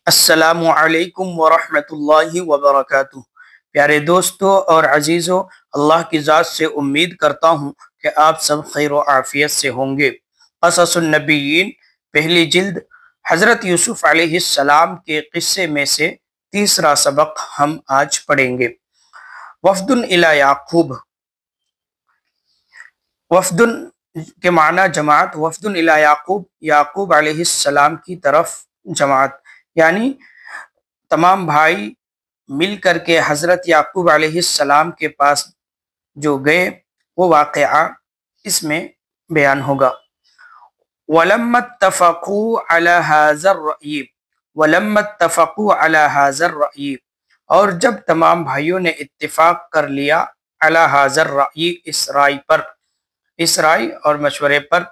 السلام علیکم ورحمۃ اللہ وبرکاتہ۔ پیارے دوستو اور عزیزو، اللہ کی ذات سے امید کرتا ہوں کہ آپ سب خیر و عافیت سے ہوں گے۔ قصص النبیین پہلی جلد حضرت یوسف علیہ السلام کے قصے میں سے تیسرا سبق ہم آج پڑھیں گے۔ وفد الی یعقوب، وفد کے معنی جماعت، وفد الی یعقوب، یعقوب علیہ السلام کی طرف جماعت، یعنی تمام بھائی مل کر کے حضرت یعقوب علیہ السلام کے پاس جو گئے وہ واقعہ اس میں بیان ہوگا۔ وَلَمَّا اتَّفَقُوا عَلَى هَذَا الرَّأْيِ، وَلَمَّا اتَّفَقُوا عَلَى هَذَا الرَّأْيِ، اور جب تمام بھائیوں نے اتفاق کر لیا عَلَى هَذَا الرَّأْيِ، اس رائے پر، اس رائے اور مشورے پر،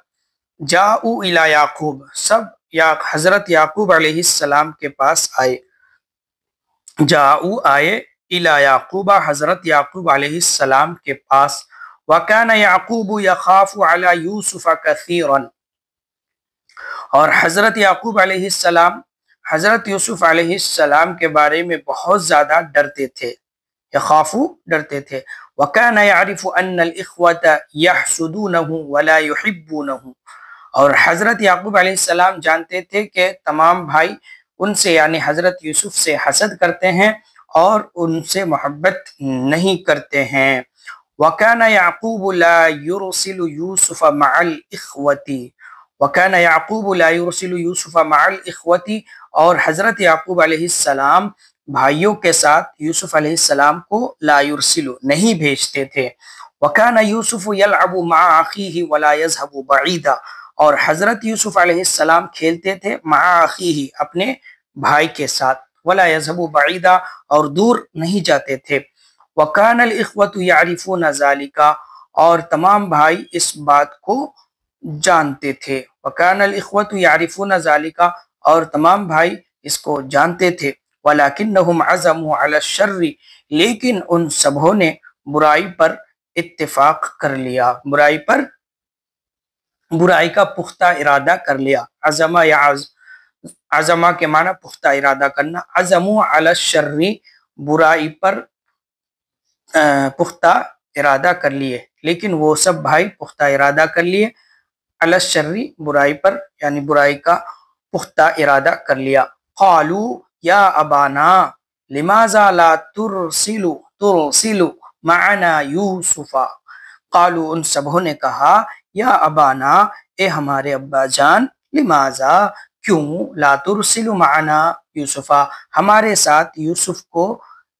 جاؤ الی یعقوب، سب یا حضرت یعقوب علیہ السلام کے پاس آئے، جاؤ آئے، الی یعقوب حضرت یعقوب علیہ السلام کے پاس، وَكَانَ يَعْقُوبُ يَخَافُ عَلَى يُوسُفَ كَثِيرًا، اور حضرت یعقوب علیہ السلام حضرت یوسف علیہ السلام کے بارے میں بہت زیادہ ڈرتے تھے، یخافو ڈرتے تھے، وَكَانَ يَعْرِفُ أَنَّ الْإِخْوَةَ يَحْسُدُونَهُ وَلَا يُحِبُّونَهُ، اور حضرت یعقوب علیہ السلام جانتے تھے کہ تمام بھائی ان سے یعنی حضرت یوسف سے حسد کرتے ہیں اور ان سے محبت نہیں کرتے ہیں۔ وَكَانَ يَعْقُوبُ لَا يُرْسِلُ يُوسُفَ مَعَ الْإِخْوَةِ، وَكَانَ يَعْقُوبُ لَا يُرْسِلُ يُوسُفَ مَعَ الْإِخْوَةِ، اور حضرت یعقوب علیہ السلام بھائیوں کے ساتھ یوسف علیہ السلام کو لا یرسلو نہیں بھیجتے تھے۔ وَكَانَ يُوسُفُ يَلْعَبُ مَعَ أَخِيهِ وَلَا يَذْهَبُ بَعِيدًا، اور حضرت یوسف علیہ السلام کھیلتے تھے مع اخیہ اپنے بھائی کے ساتھ، ولا یذهب بعیدا، اور دور نہیں جاتے تھے۔ وکان الاخوة یعرفون ذلک، اور تمام بھائی اس بات کو جانتے تھے۔ وکان الاخوة یعرفون ذلک، اور تمام بھائی اس کو جانتے تھے۔ ولکنہم عزموا علی الشر، لیکن ان سبوں نے برائی پر اتفاق کر لیا، برائی کا پختہ ارادہ کر لیا۔ عزمہ یا عزمہ کے معنی پختہ ارادہ کرنا، عزموا علی الشر، برائی پر پختہ ارادہ کر لیے، لیکن وہ سب بھائی پختہ ارادہ کر لیے، علی الشر برائی پر، یعنی برائی کا پختہ ارادہ کر لیا۔ قالوا یا ابانا لماذا لا ترسل معنا یوسف، قالوا ان سبوں نے کہا، یا ابانا اے ہمارے ابا جان، لماذا کیوں، لا ترسل معنا یوسف ہمارے ساتھ یوسف کو،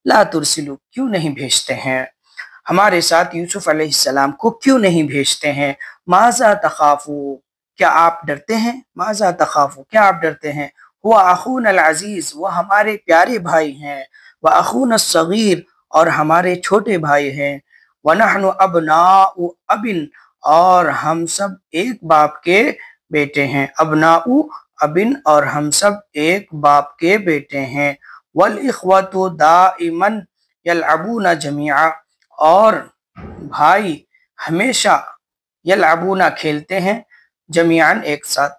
لا ترسلو کیوں نہیں بھیجتے ہیں، ہمارے ساتھ یوسف علیہ السلام کو کیوں نہیں بھیجتے ہیں۔ ماذا تخافو، کیا آپ ڈرتے ہیں، ماذا تخافو کیا آپ ڈرتے ہیں، هو اخونا العزیز، وہ ہمارے پیارے بھائی ہیں، واخونا الصغیر، اور ہمارے چھوٹے بھائی ہیں، ونحن ابناء اب، اور ہم سب ایک باپ کے بیٹے ہیں، ابناء ابن، اور ہم سب ایک باپ کے بیٹے ہیں، والاخوة دائما یلعبون جميعا، اور بھائی ہمیشہ یلعبون کھیلتے ہیں، جمیعاً ایک ساتھ،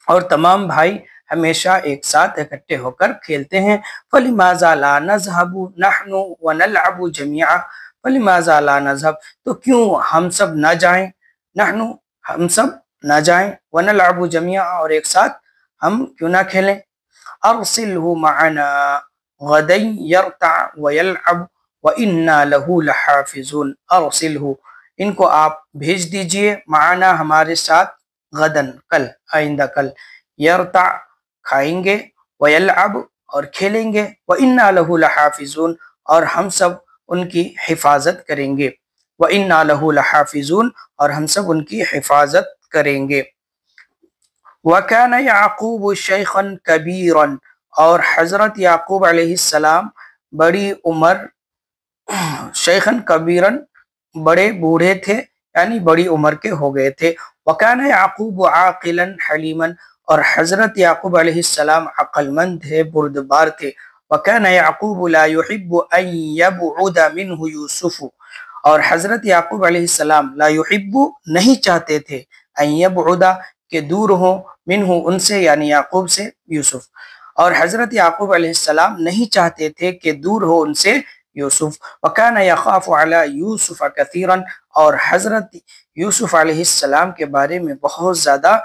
اور تمام بھائی ہمیشہ ایک ساتھ اکٹھے ہو کر کھیلتے ہیں۔ فلماذا لا نذهب نحن ونلعب جميعا، فلماذا لا نذهب تو کیوں ہم سب نہ جائیں، نحن ہم سب نہ جائیں، ونلعب جميعا اور ایک ساتھ ہم کیوں نہ کھیلیں۔ ارسلہ معنا غدا یرتع ویلعب وإنا له لحافظون، ارسلہ ان کو آپ بھیج دیجئے، معنا ہمارے ساتھ، غدن کل، آئندہ کل، یرتع کھائیں گے، ویلعب اور کھیلیں گے، وإنا له لحافظون اور ہم سب ان کی حفاظت کریں گے، وإنا له لحافظون اور ہم سب ان کی حفاظت کریں گے۔ وَكَانَ يَعْقُوبُ شَيْخًا كَبِيرًا، اور حضرت یعقوب علیہ السلام بڑی عمر، شیخاً کبیراً بڑے بوڑھے تھے، یعنی بڑی عمر کے ہو گئے تھے۔ وَكَانَ يَعْقُوبُ عَاقِلًا حَلِيمًا، اور حضرت یعقوب علیہ السلام عقل مند تھے، بردبار تھے۔ وَكَانَ يَعْقُوبُ لَا يُحِبُّ أَن يَبْعُدَ مِنْهُ يُوسُفُ، اور حضرت یعقوب علیہ السلام لا يحب نہیں چاہتے تھے، ان یبعد کہ دور ہوں منہ ان سے یعنی یعقوب سے یوسف، اور حضرت یعقوب علیہ السلام نہیں چاہتے تھے کہ دور ہو ان سے یوسف۔ وَكَانَ يَخَافُ عَلَى يُوسُفَ كَثِيرًا، اور حضرت یوسف علیہ السلام کے بارے میں بہت زیادہ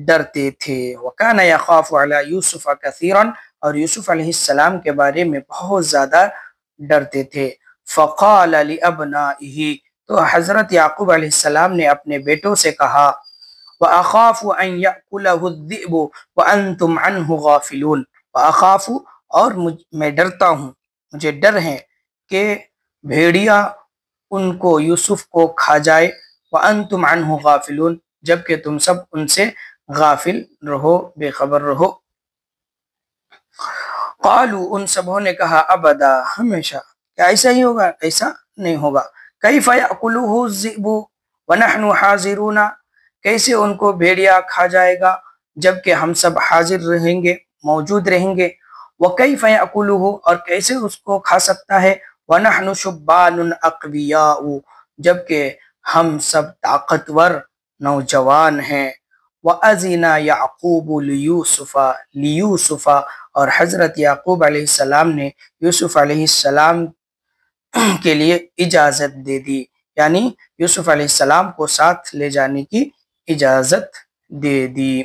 ڈرتے تھے۔ وَكَانَ يَخَافُ عَلَى يُوسُفَ كَثِيرًا، اور یوسف علیہ السلام کے بارے میں بہت زیادہ ڈرتے تھے۔ فَقَالَ لِأَبْنَائِهِ، تو حضرت یعقوب علیہ السلام نے اپنے بیٹوں سے کہا وَأَخَافُ أَن يَأْكُلَهُ الذِّئْبُ وَأَنْتُمْ عَنْهُ غَافِلُونَ، وَأَخَافُ، اور میں ڈرتا ہوں، مجھے ڈر ہے کہ بھیڑیا ان کو یوسف کو کھا جائے، وَأَنْتُمْ عَنْهُ غَافِلُونَ، جبکہ تم سب ان سے غافل رہو، بے خبر رہو۔ قالوا، ان سبوں نے کہا ابدا، ہمیشہ، کیا ایسا ہی ہوگا؟ ایسا نہیں ہوگا۔ کیف یأکلہ الذئب ونحن حاضرون، کیسے ان کو بھیڑیا کھا جائے گا جبکہ ہم سب حاضر رہیں گے، موجود رہیں گے۔ وکیف یأکلہ، اور کیسے اس کو کھا سکتا ہے، ونحن شبان اقویاء، جبکہ ہم سب طاقتور نوجوان ہیں۔ وَأَذِنَ يَعْقُوبُ لِيُوسُفَ، اور حضرت یعقوب علیہ السلام نے یوسف علیہ السلام کے لیے اجازت دے دی، یعنی یوسف علیہ السلام کو ساتھ لے جانے کی اجازت دے دی۔